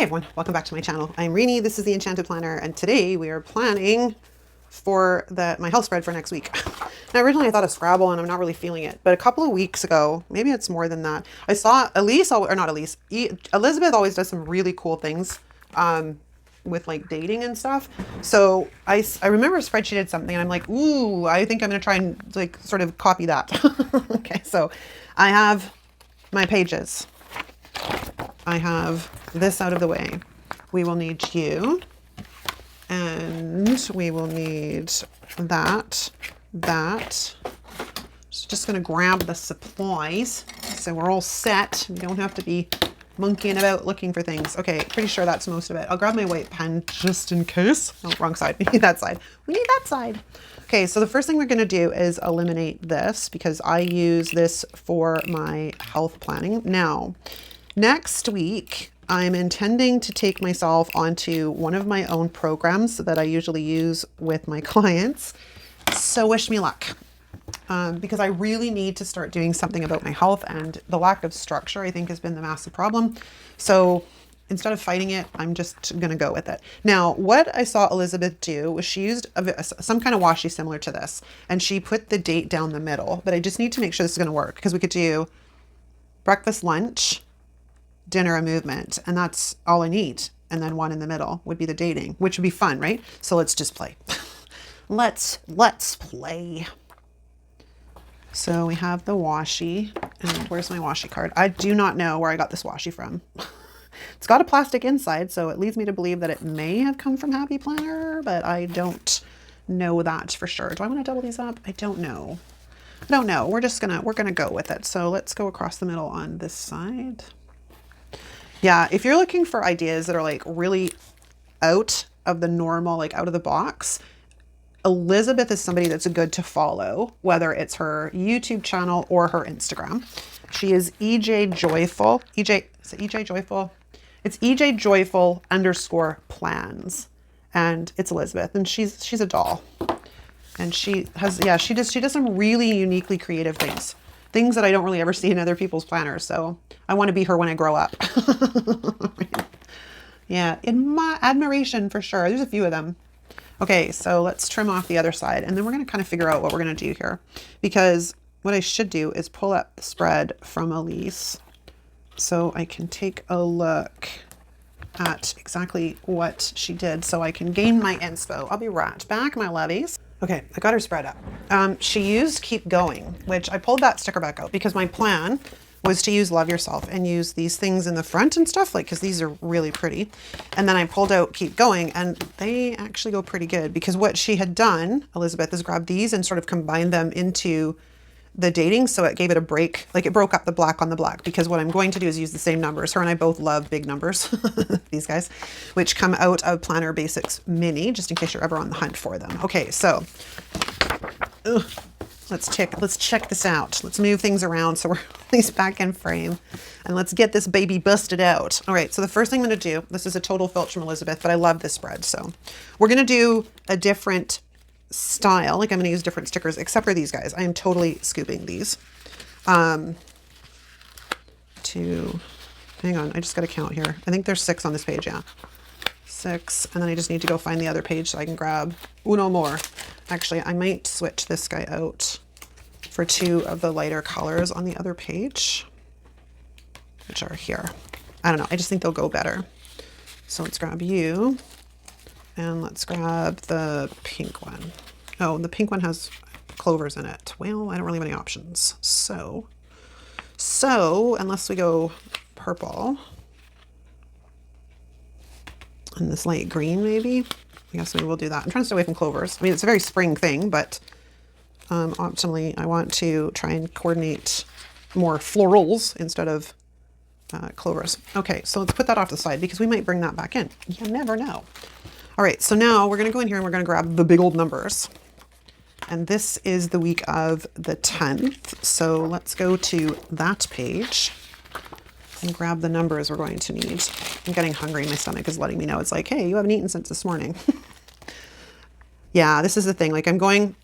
Hey everyone, welcome back to my channel. I'm Reenie, this is the Enchanted Planner, and today we are planning for my health spread for next week. Now originally I thought of Scrabble and I'm not really feeling it, but a couple of weeks ago, maybe it's more than that, I saw Elise, or not Elise, Elizabeth always does some really cool things with like dating and stuff. So I remember a spread she did something and I'm like, ooh, I think I'm gonna try and like sort of copy that. Okay, so I have my pages. I have this out of the way. We will need you, and we will need that. Just gonna grab the supplies so we're all set. We don't have to be monkeying about looking for things. Okay, pretty sure that's most of it. I'll grab my white pen just in case. Oh, wrong side. We need that side. We need that side. Okay, so the first thing we're gonna do is eliminate this because I use this for my health planning. Now, next week, I'm intending to take myself onto one of my own programs that I usually use with my clients. So wish me luck, because I really need to start doing something about my health, and the lack of structure I think has been the massive problem. So instead of fighting it, I'm just going to go with it. Now, what I saw Elizabeth do was she used some kind of washi similar to this, and she put the date down the middle, but I just need to make sure this is going to work because we could do breakfast, lunch, dinner, a movement, and that's all I need. And then one in the middle would be the dating, which would be fun, right? So let's just play. Let's play. So we have the washi, and where's my washi card? I do not know where I got this washi from. It's got a plastic inside, so it leads me to believe that it may have come from Happy Planner, but I don't know that for sure. Do I want to double these up? I don't know. We're gonna go with it. So let's go across the middle on this side. Yeah, if you're looking for ideas that are like really out of the normal, like out of the box, Elizabeth is somebody that's good to follow, whether it's her YouTube channel or her Instagram. She is EJ Joyful. Is it EJ Joyful? It's EJ Joyful _plans. And it's Elizabeth, and she's a doll. And she does some really uniquely creative things that I don't really ever see in other people's planners. So I want to be her when I grow up. Yeah, in my admiration for sure. There's a few of them. Okay, so let's trim off the other side, and then we're going to kind of figure out what we're going to do here, because what I should do is pull up the spread from Elise so I can take a look at exactly what she did so I can gain my inspo. I'll be right back, my lovies. Okay, I got her spread up. She used Keep Going, which I pulled that sticker back out because my plan was to use Love Yourself and use these things in the front and stuff, like, because these are really pretty. And then I pulled out Keep Going, and they actually go pretty good because what she had done, Elizabeth, is grab these and sort of combine them into the dating, so it gave it a break, like it broke up the black on the black, because what I'm going to do is use the same numbers. Her and I both love big numbers, these guys, which come out of Planner Basics Mini, just in case you're ever on the hunt for them. Okay, so let's check this out. Let's move things around so we're at least back in frame, and let's get this baby busted out. All right, so the first thing I'm going to do, this is a total filch from Elizabeth, but I love this spread. So we're going to do a different style. Like I'm going to use different stickers, except for these guys. I am totally scooping these. Hang on, I just got to count here. I think there's 6 on this page. Yeah, 6. And then I just need to go find the other page so I can grab uno more. Actually, I might switch this guy out for 2 of the lighter colors on the other page, which are here. I don't know. I just think they'll go better. So let's grab you, and let's grab the pink one. Oh, the pink one has clovers in it. Well, I don't really have any options. So unless we go purple and this light green, maybe. I guess maybe we'll do that. I'm trying to stay away from clovers. I mean, it's a very spring thing, but optimally, I want to try and coordinate more florals instead of clovers. Okay, so let's put that off to the side because we might bring that back in. You never know. All right, so now we're going to go in here and we're going to grab the big old numbers. And this is the week of the 10th. So let's go to that page and grab the numbers we're going to need. I'm getting hungry. My stomach is letting me know. It's like, hey, you haven't eaten since this morning. Yeah, this is the thing. Like I'm going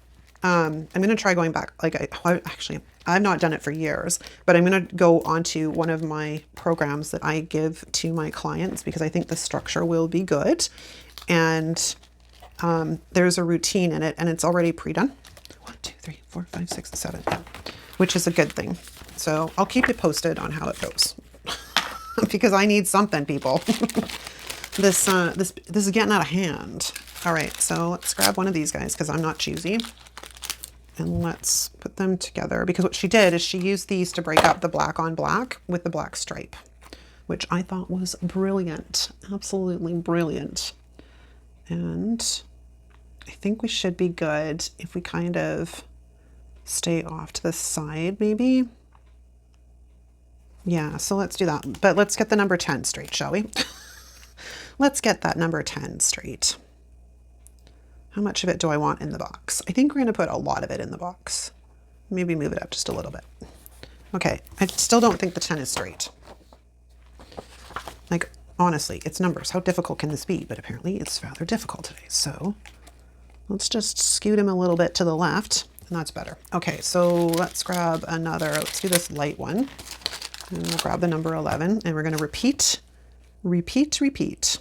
to try going back. Like actually, I've not done it for years, but I'm going to go onto one of my programs that I give to my clients because I think the structure will be good. And there's a routine in it and it's already pre-done. 1, 2, 3, 4, 5, 6, 7, yeah, which is a good thing. So I'll keep you posted on how it goes because I need something, people. This is getting out of hand. All right, so let's grab one of these guys because I'm not choosy. And let's put them together because what she did is she used these to break up the black on black with the black stripe, which I thought was brilliant. Absolutely brilliant. And I think we should be good if we kind of stay off to the side, maybe. Yeah, so let's do that. But let's get the number 10 straight, shall we? Let's get that number 10 straight. How much of it do I want in the box? I think we're going to put a lot of it in the box. Maybe move it up just a little bit. Okay, I still don't think the 10 is straight. Like, honestly, it's numbers. How difficult can this be? But apparently it's rather difficult today. So let's just scoot him a little bit to the left, and that's better. Okay, so let's grab another, let's do this light one. And we'll grab the number 11, and we're going to repeat, repeat, repeat.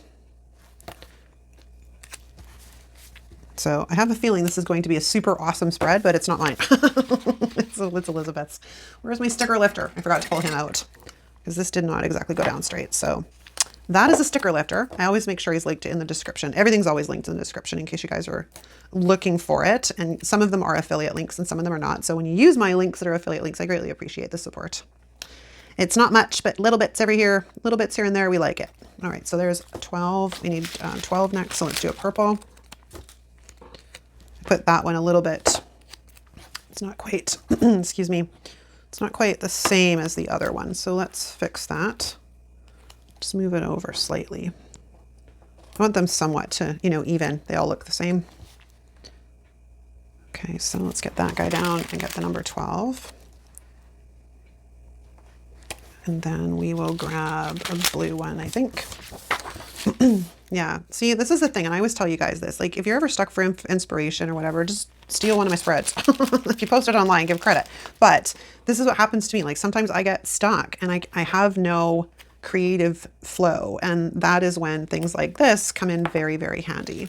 So I have a feeling this is going to be a super awesome spread, but it's not mine. it's Elizabeth's. Where's my sticker lifter? I forgot to pull him out because this did not exactly go down straight. So that is a sticker lifter. I always make sure he's linked in the description. Everything's always linked in the description in case you guys are looking for it. And some of them are affiliate links and some of them are not. So when you use my links that are affiliate links, I greatly appreciate the support. It's not much, but little bits over here, little bits here and there. We like it. All right, so there's 12. We need 12 next. So let's do a purple. Put that one a little bit, it's not quite, excuse me, it's not quite the same as the other one. So let's fix that. Just move it over slightly. I want them somewhat to, you know, even. They all look the same. Okay, so let's get that guy down and get the number 12. And then we will grab a blue one, I think. Yeah, see, this is the thing, and I always tell you guys this, like, if you're ever stuck for inspiration or whatever, just steal one of my spreads. If you post it online, give credit. But this is what happens to me. Like, sometimes I get stuck, and I have no creative flow, and that is when things like this come in very, very handy,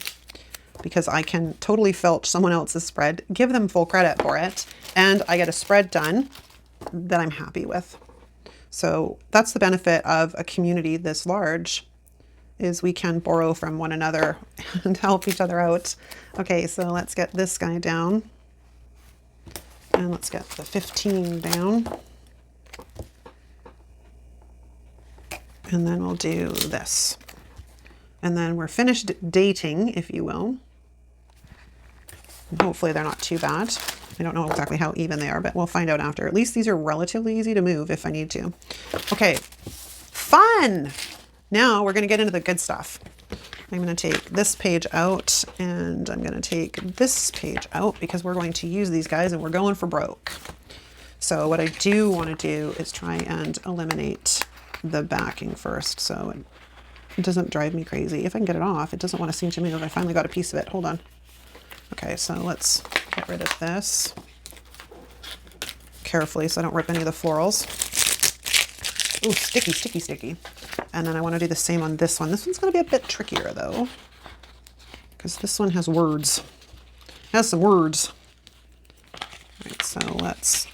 because I can totally filch someone else's spread, give them full credit for it, and I get a spread done that I'm happy with. So that's the benefit of a community this large, is we can borrow from one another and help each other out. Okay, so let's get this guy down. And let's get the 15 down. And then we'll do this. And then we're finished dating, if you will. And hopefully they're not too bad. I don't know exactly how even they are, but we'll find out after. At least these are relatively easy to move if I need to. Okay, fun! Now we're going to get into the good stuff. I'm going to take this page out and I'm going to take this page out because we're going to use these guys and we're going for broke. So what I do want to do is try and eliminate the backing first so it doesn't drive me crazy. If I can get it off, it doesn't want to seem to move. I finally got a piece of it. Hold on. Okay, so let's get rid of this carefully so I don't rip any of the florals. Ooh, sticky, sticky, sticky. And then I want to do the same on this one. This one's going to be a bit trickier though, because this one has words. It has some words. All right, so let's,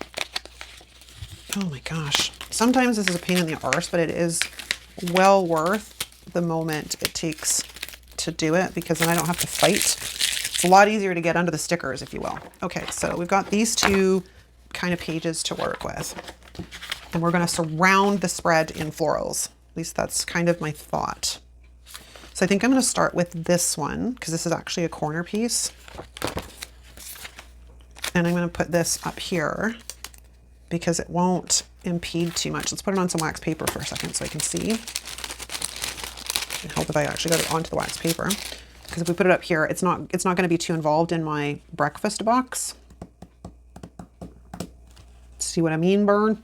oh my gosh. Sometimes this is a pain in the arse, but it is well worth the moment it takes to do it because then I don't have to fight. It's a lot easier to get under the stickers, if you will. Okay, so we've got these two kind of pages to work with. And we're going to surround the spread in florals. At least that's kind of my thought. So I think I'm going to start with this one because this is actually a corner piece. And I'm going to put this up here because it won't impede too much. Let's put it on some wax paper for a second so I can see. It'd help if I actually got it onto the wax paper. Because if we put it up here, it's not going to be too involved in my breakfast box. See what I mean, Burn?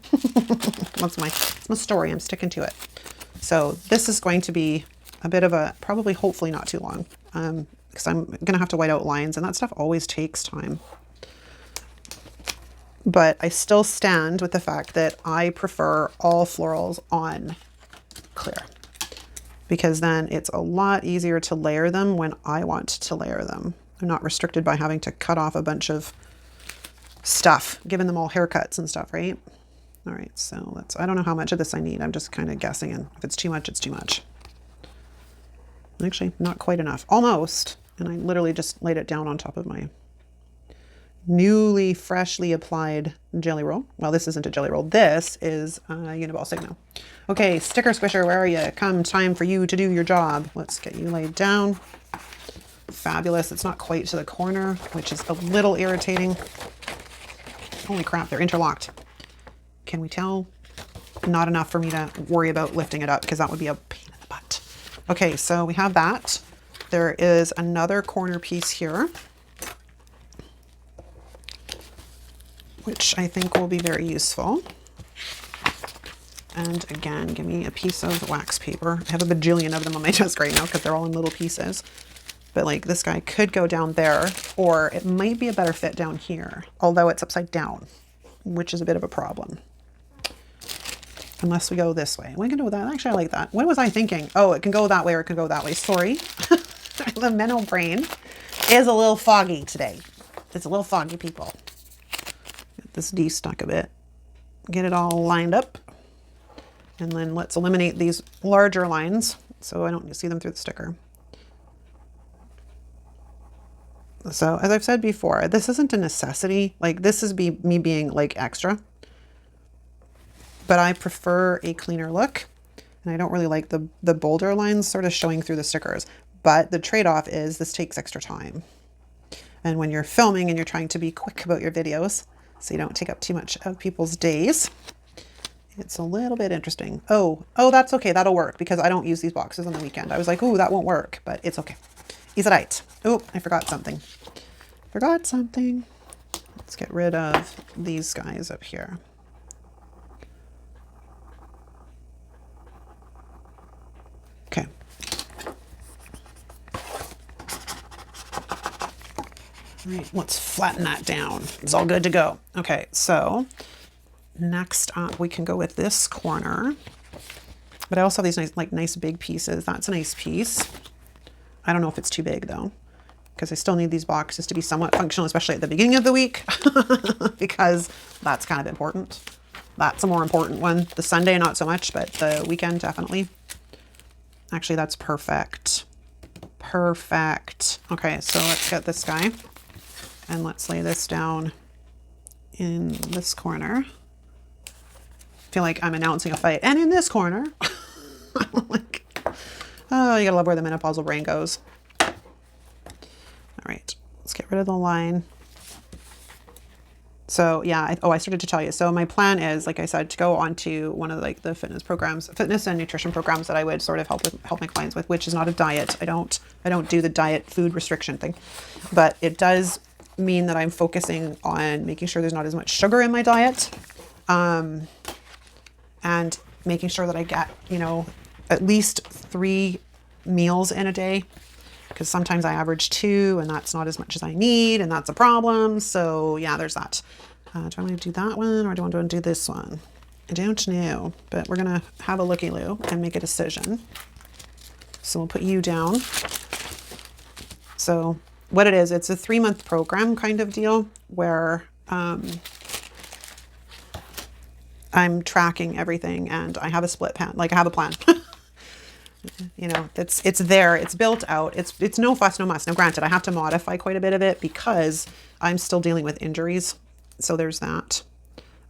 That's my story. I'm sticking to it. So this is going to be a bit of a, probably hopefully not too long, because I'm going to have to white out lines and that stuff always takes time. but I still stand with the fact that I prefer all florals on clear, because then it's a lot easier to layer them when I want to layer them. I'm not restricted by having to cut off a bunch of stuff, giving them all haircuts and stuff, right? All right, so let's, I don't know how much of this I need. I'm just kind of guessing, and if it's too much, it's too much. Actually, not quite enough, almost. And I literally just laid it down on top of my newly freshly applied jelly roll. Well, this isn't a jelly roll. This is a Uniball Signo. Okay, sticker squisher, where are you? Come, time for you to do your job. Let's get you laid down. Fabulous. It's not quite to the corner, which is a little irritating. Holy crap, they're interlocked. Can we tell? Not enough for me to worry about lifting it up, because that would be a pain in the butt. Okay, so we have that. There is another corner piece here, which I think will be very useful. And again, give me a piece of wax paper. I have a bajillion of them on my desk right now because they're all in little pieces. But like this guy could go down there, or it might be a better fit down here, although it's upside down, which is a bit of a problem. Unless we go this way. We can go with that. Actually, I like that. What was I thinking? Oh, it can go that way or it can go that way. Sorry. The mental brain is a little foggy today. It's a little foggy, people. Get this de-stuck a bit. Get it all lined up. And then let's eliminate these larger lines so I don't see them through the sticker. So as I've said before, this isn't a necessity. Like this is me being like extra. But I prefer a cleaner look, and I don't really like the bolder lines sort of showing through the stickers. But the trade-off is this takes extra time. And when you're filming and you're trying to be quick about your videos, so you don't take up too much of people's days, it's a little bit interesting. Oh, that's okay. That'll work because I don't use these boxes on the weekend. I was like, oh, that won't work, but it's okay. Is it right? Oh, I forgot something. Forgot something. Let's get rid of these guys up here. Okay. All right, let's flatten that down. It's all good to go. Okay, so next up we can go with this corner. But I also have these nice big pieces. That's a nice piece. I don't know if it's too big though, because I still need these boxes to be somewhat functional, especially at the beginning of the week, because that's kind of important. That's a more important one. The Sunday, not so much, but the weekend, definitely. Actually, that's perfect. Perfect. Okay, so let's get this guy and let's lay this down in this corner. I feel like I'm announcing a fight. And in this corner, like, oh, you gotta love where the menopausal brain goes. All right, let's get rid of the line. So yeah, I started to tell you. So my plan is, like I said, to go on to one of the fitness programs, fitness and nutrition programs that I would sort of help my clients with, which is not a diet. I don't do the diet food restriction thing, but it does mean that I'm focusing on making sure there's not as much sugar in my diet, and making sure that I get, at least 3 meals in a day. Because sometimes I average 2 and that's not as much as I need, and that's a problem. So yeah, there's that. Do I want to do that one or do I want to do this one? I don't know, but we're going to have a looky-loo and make a decision. So we'll put you down. So what it is, it's a 3-month program kind of deal where I'm tracking everything and I have a split plan, like I have a plan. It's there, it's built out. It's no fuss, no muss. Now granted, I have to modify quite a bit of it because I'm still dealing with injuries. So there's that.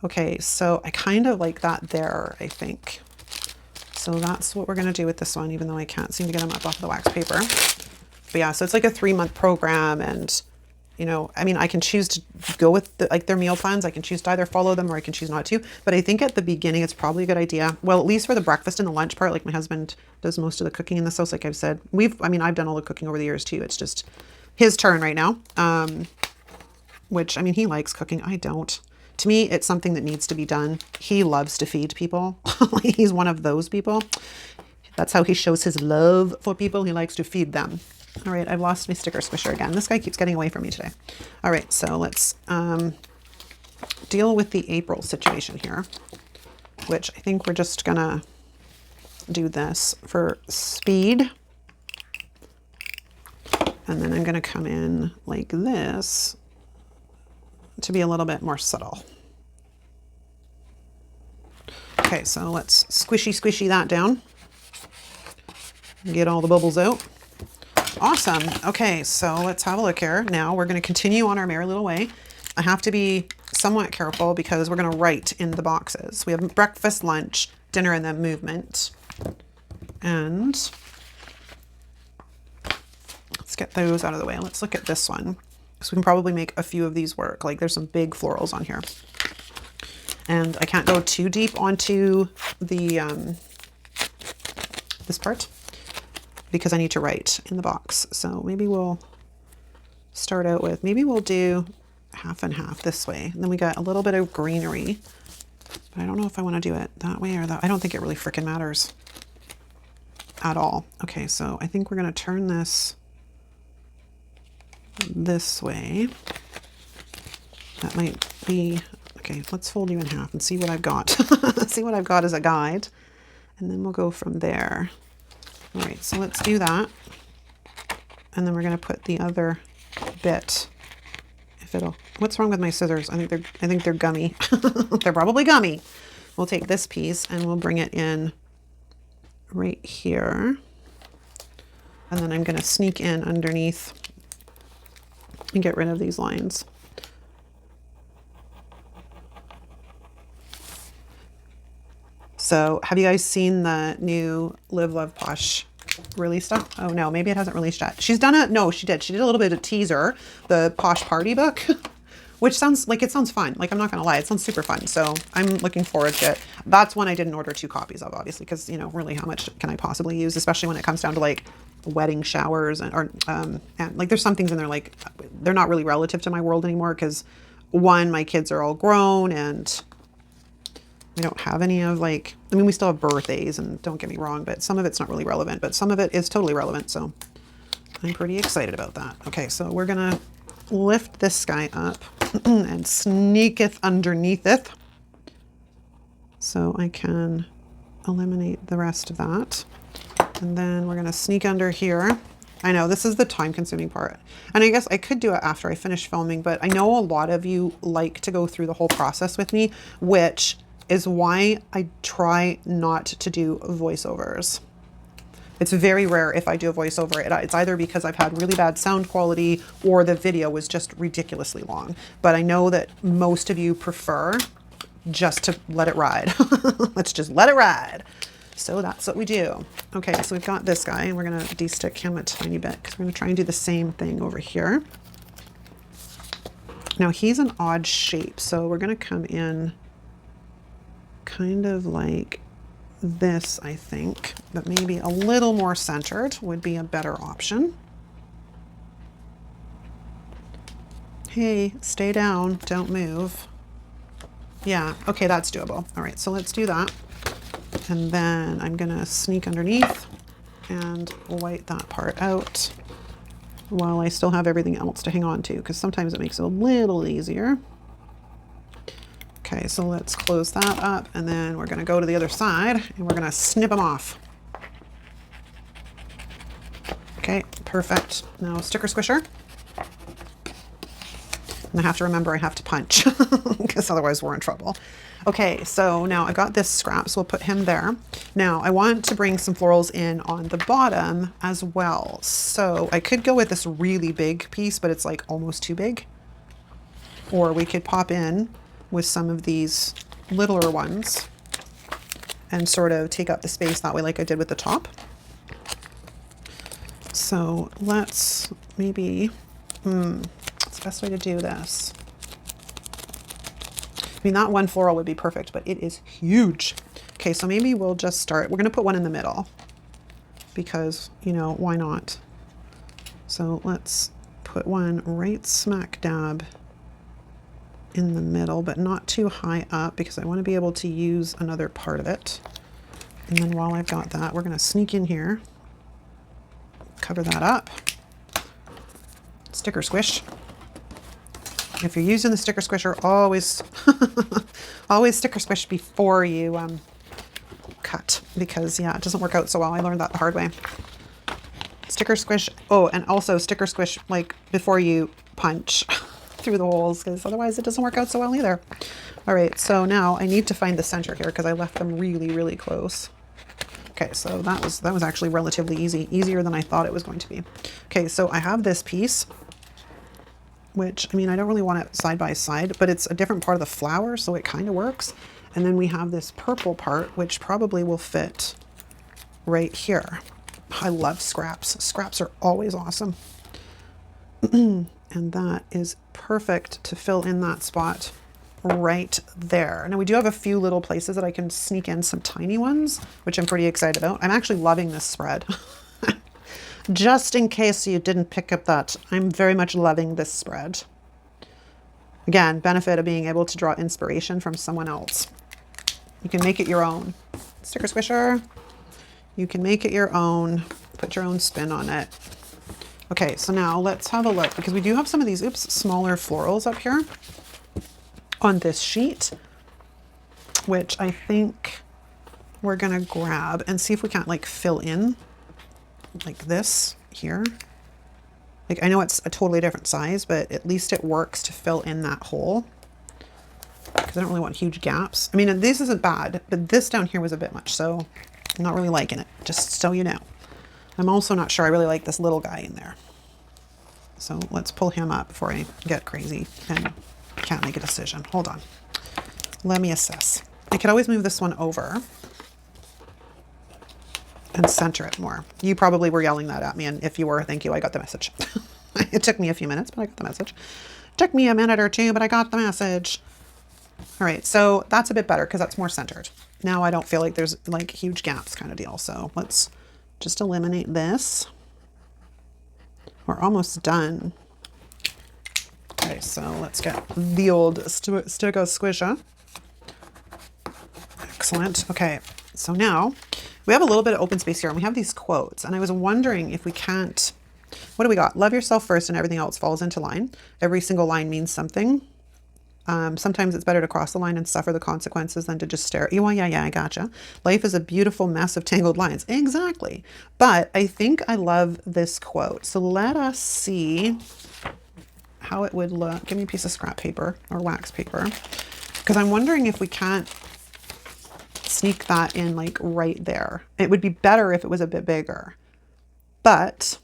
Okay, so I kind of like that there, I think. So that's what we're gonna do with this one, even though I can't seem to get them up off the wax paper. But yeah, so it's like a 3-month program, and I can choose to go with their meal plans. I can choose to either follow them or I can choose not to. But I think at the beginning, it's probably a good idea. Well, at least for the breakfast and the lunch part, like my husband does most of the cooking in this house. Like I've said, I've done all the cooking over the years too. It's just his turn right now. Which, he likes cooking. I don't. To me, it's something that needs to be done. He loves to feed people. He's one of those people. That's how he shows his love for people. He likes to feed them. All right, I've lost my sticker squisher again. This guy keeps getting away from me today. All right, so let's deal with the April situation here, which I think we're just gonna do this for speed. And then I'm gonna come in like this to be a little bit more subtle. Okay, so let's squishy that down. Get all the bubbles out. Awesome. Okay, so let's have a look here. Now we're going to continue on our merry little way. I have to be somewhat careful because we're going to write in the boxes. We have breakfast, lunch, dinner, and then movement. And let's get those out of the way. Let's look at this one. So we can probably make a few of these work. Like there's some big florals on here. And I can't go too deep onto the this part because I need to write in the box. So maybe we'll start out with, maybe we'll do half and half this way. And then we got a little bit of greenery, but I don't know if I want to do it that way or that. I don't think it really freaking matters at all. Okay, so I think we're going to turn this way. That might be, okay, let's fold you in half and see what I've got. See what I've got as a guide. And then we'll go from there. All right, so let's do that. And then we're going to put the other bit, if it'll, what's wrong with my scissors? I think they're gummy. They're probably gummy. We'll take this piece and we'll bring it in right here. And then I'm going to sneak in underneath and get rid of these lines. So have you guys seen the new Live Love Posh release stuff? Oh no, maybe it hasn't released yet. She's done it. No, she did. She did a little bit of teaser, the Posh Party book, which sounds like, it sounds fun. Like, I'm not going to lie. It sounds super fun. So I'm looking forward to it. That's one I didn't order 2 copies of, obviously, because, you know, really how much can I possibly use, especially when it comes down to like wedding showers and like there's some things in there, like they're not really relative to my world anymore. Cause one, my kids are all grown and we don't have any of like, I mean, we still have birthdays and don't get me wrong, but some of it's not really relevant, but some of it is totally relevant. So I'm pretty excited about that. Okay. So we're going to lift this guy up and sneaketh underneath it. So I can eliminate the rest of that. And then we're going to sneak under here. I know this is the time consuming part. And I guess I could do it after I finish filming, but I know a lot of you like to go through the whole process with me, which is why I try not to do voiceovers. It's very rare if I do a voiceover. It's either because I've had really bad sound quality or the video was just ridiculously long. But I know that most of you prefer just to let it ride. Let's just let it ride. So that's what we do. Okay, so we've got this guy and we're gonna de-stick him a tiny bit because we're gonna try and do the same thing over here. Now he's an odd shape, so we're gonna come in kind of like this, I think, but maybe a little more centered would be a better option. Hey, stay down, don't move. Yeah, okay, that's doable. All right, so let's do that. And then I'm gonna sneak underneath and white that part out while I still have everything else to hang on to, because sometimes it makes it a little easier. Okay, so let's close that up and then we're gonna go to the other side and we're gonna snip them off. Okay, perfect. Now sticker squisher. And I have to remember I have to punch because otherwise we're in trouble. Okay, so now I got this scrap, so we'll put him there. Now I want to bring some florals in on the bottom as well. So I could go with this really big piece, but it's like almost too big. Or we could pop in with some of these littler ones and sort of take up the space that way like I did with the top. So let's maybe, what's the best way to do this? I mean, that one floral would be perfect, but it is huge. Okay, so maybe we'll just start. We're gonna put one in the middle because, you know, why not? So let's put one right smack dab in the middle, but not too high up because I want to be able to use another part of it. And then while I've got that, we're going to sneak in here, cover that up, sticker squish. If you're using the sticker squisher, always, always sticker squish before you cut, because yeah, it doesn't work out so well. I learned that the hard way. Sticker squish. Oh, and also sticker squish like before you punch through the holes, because otherwise it doesn't work out so well either. All right, so now I need to find the center here because I left them really, really close. Okay, so that was actually relatively easy, easier than I thought it was going to be. Okay, so I have this piece, which, I mean, I don't really want it side by side, but it's a different part of the flower, so it kind of works. And then we have this purple part, which probably will fit right here. I love scraps. Scraps are always awesome. And that is perfect to fill in that spot right there. Now we do have a few little places that I can sneak in some tiny ones, which I'm pretty excited about. I'm actually loving this spread. Just in case you didn't pick up that, I'm very much loving this spread. Again, benefit of being able to draw inspiration from someone else. You can make it your own. Sticker squisher. You can make it your own, put your own spin on it. Okay, so now let's have a look, because we do have some of these, smaller florals up here on this sheet, which I think we're gonna grab and see if we can't like fill in like this here. Like, I know it's a totally different size, but at least it works to fill in that hole, because I don't really want huge gaps. I mean, this isn't bad, but this down here was a bit much, so I'm not really liking it, just so you know. I'm also not sure I really like this little guy in there. So let's pull him up before I get crazy and can't make a decision. Hold on. Let me assess. I could always move this one over and center it more. You probably were yelling that at me, and if you were, thank you, I got the message. It took me a few minutes, but I got the message. It took me a minute or two, but I got the message. All right, so that's a bit better because that's more centered. Now I don't feel like there's like huge gaps kind of deal. So let's just eliminate this. We're almost done. Okay, so let's get the old sticker squisher. Excellent. Okay, so now we have a little bit of open space here, and we have these quotes, and I was wondering if we can't, what do we got? Love yourself first and everything else falls into line. Every single line means something. Sometimes it's better to cross the line and suffer the consequences than to just stare at you. Well, yeah, I gotcha. Life is a beautiful mess of tangled lines. Exactly. But I think I love this quote. So let us see how it would look. Give me a piece of scrap paper or wax paper, because I'm wondering if we can't sneak that in like right there. It would be better if it was a bit bigger, but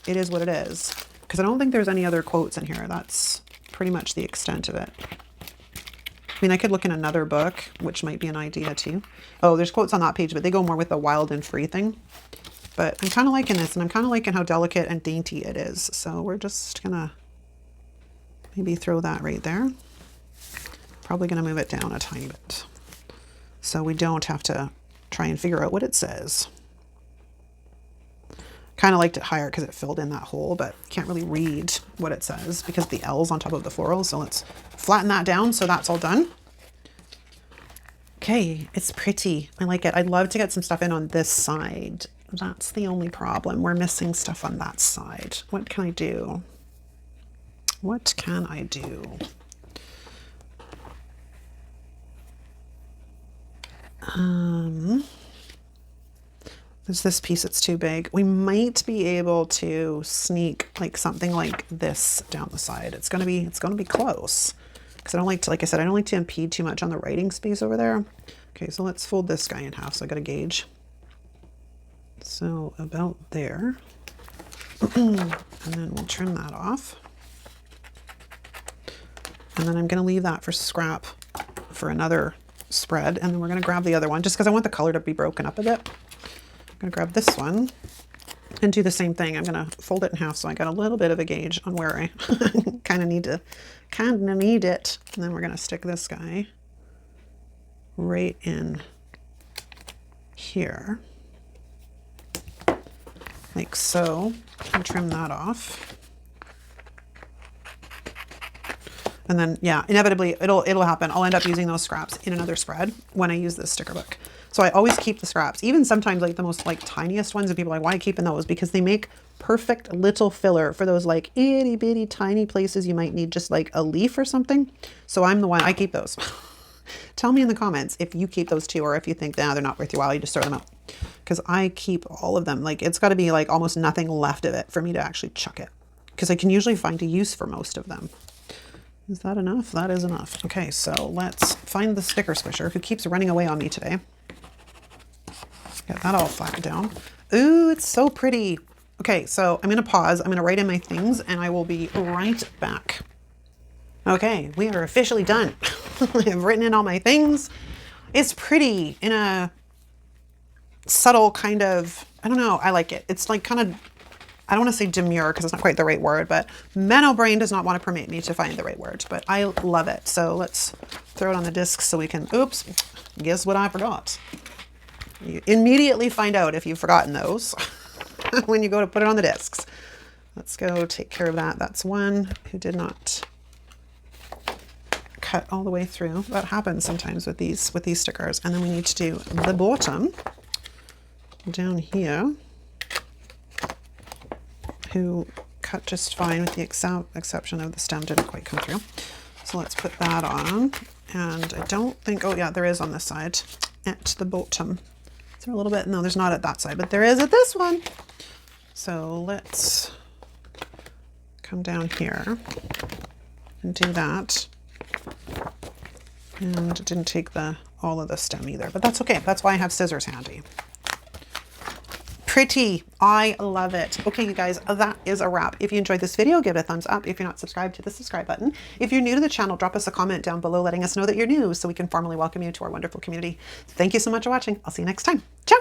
it is what it is, because I don't think there's any other quotes in here. That's pretty much the extent of it. I mean, I could look in another book, which might be an idea too. Oh, there's quotes on that page, but they go more with the wild and free thing. But I'm kind of liking this, and I'm kind of liking how delicate and dainty it is. So we're just gonna maybe throw that right there. Probably gonna move it down a tiny bit, so we don't have to try and figure out what it says. Kind of liked it higher because it filled in that hole, but can't really read what it says because the L's on top of the floral. So let's flatten that down so that's all done. Okay, it's pretty. I like it. I'd love to get some stuff in on this side. That's the only problem. We're missing stuff on that side. What can I do? What can I do? There's this piece that's too big. We might be able to sneak like something like this down the side. It's gonna be close, because I don't like to, like I said, I don't like to impede too much on the writing space over there. Okay, so let's fold this guy in half. So I got a gauge. So about there, and then we'll trim that off. And then I'm gonna leave that for scrap for another spread, and then we're gonna grab the other one just because I want the color to be broken up a bit. I'm gonna grab this one and do the same thing. I'm gonna fold it in half so I got a little bit of a gauge on where I kind of need it. And then we're gonna stick this guy right in here, like so, and trim that off. And then, yeah, inevitably it'll happen. I'll end up using those scraps in another spread when I use this sticker book. So I always keep the scraps, even sometimes like the most like tiniest ones, and people are like, why are you keeping those? Because they make perfect little filler for those like itty bitty tiny places you might need just like a leaf or something. So I'm the one, I keep those. Tell me in the comments if you keep those too, or if you think, nah, they're not worth your while, you just throw them out. Because I keep all of them. Like it's got to be like almost nothing left of it for me to actually chuck it. Because I can usually find a use for most of them. Is that enough? That is enough. Okay, so let's find the sticker squisher who keeps running away on me today. Get that all flattened down. Ooh, it's so pretty. Okay, so I'm going to pause. I'm going to write in my things and I will be right back. Okay, we are officially done. I've written in all my things. It's pretty in a subtle kind of, I don't know, I like it. It's like kind of, I don't want to say demure because it's not quite the right word, but mental brain does not want to permit me to find the right word, but I love it. So let's throw it on the disc so we can, oops, guess what I forgot. You immediately find out if you've forgotten those when you go to put it on the discs. Let's go take care of that. That's one who did not cut all the way through. That happens sometimes with these stickers. And then we need to do the bottom down here, who cut just fine with the exception of the stem didn't quite come through. So let's put that on. And I don't think, oh yeah, there is on this side at the bottom. Is there a little bit? No, there's not at that side, but there is at this one. So let's come down here and do that. And it didn't take all of the stem either, but that's okay. That's why I have scissors handy. Pretty. I love it. Okay, you guys, that is a wrap. If you enjoyed this video, give it a thumbs up. If you're not subscribed, hit the subscribe button. If you're new to the channel, drop us a comment down below letting us know that you're new so we can formally welcome you to our wonderful community. Thank you so much for watching. I'll see you next time. Ciao.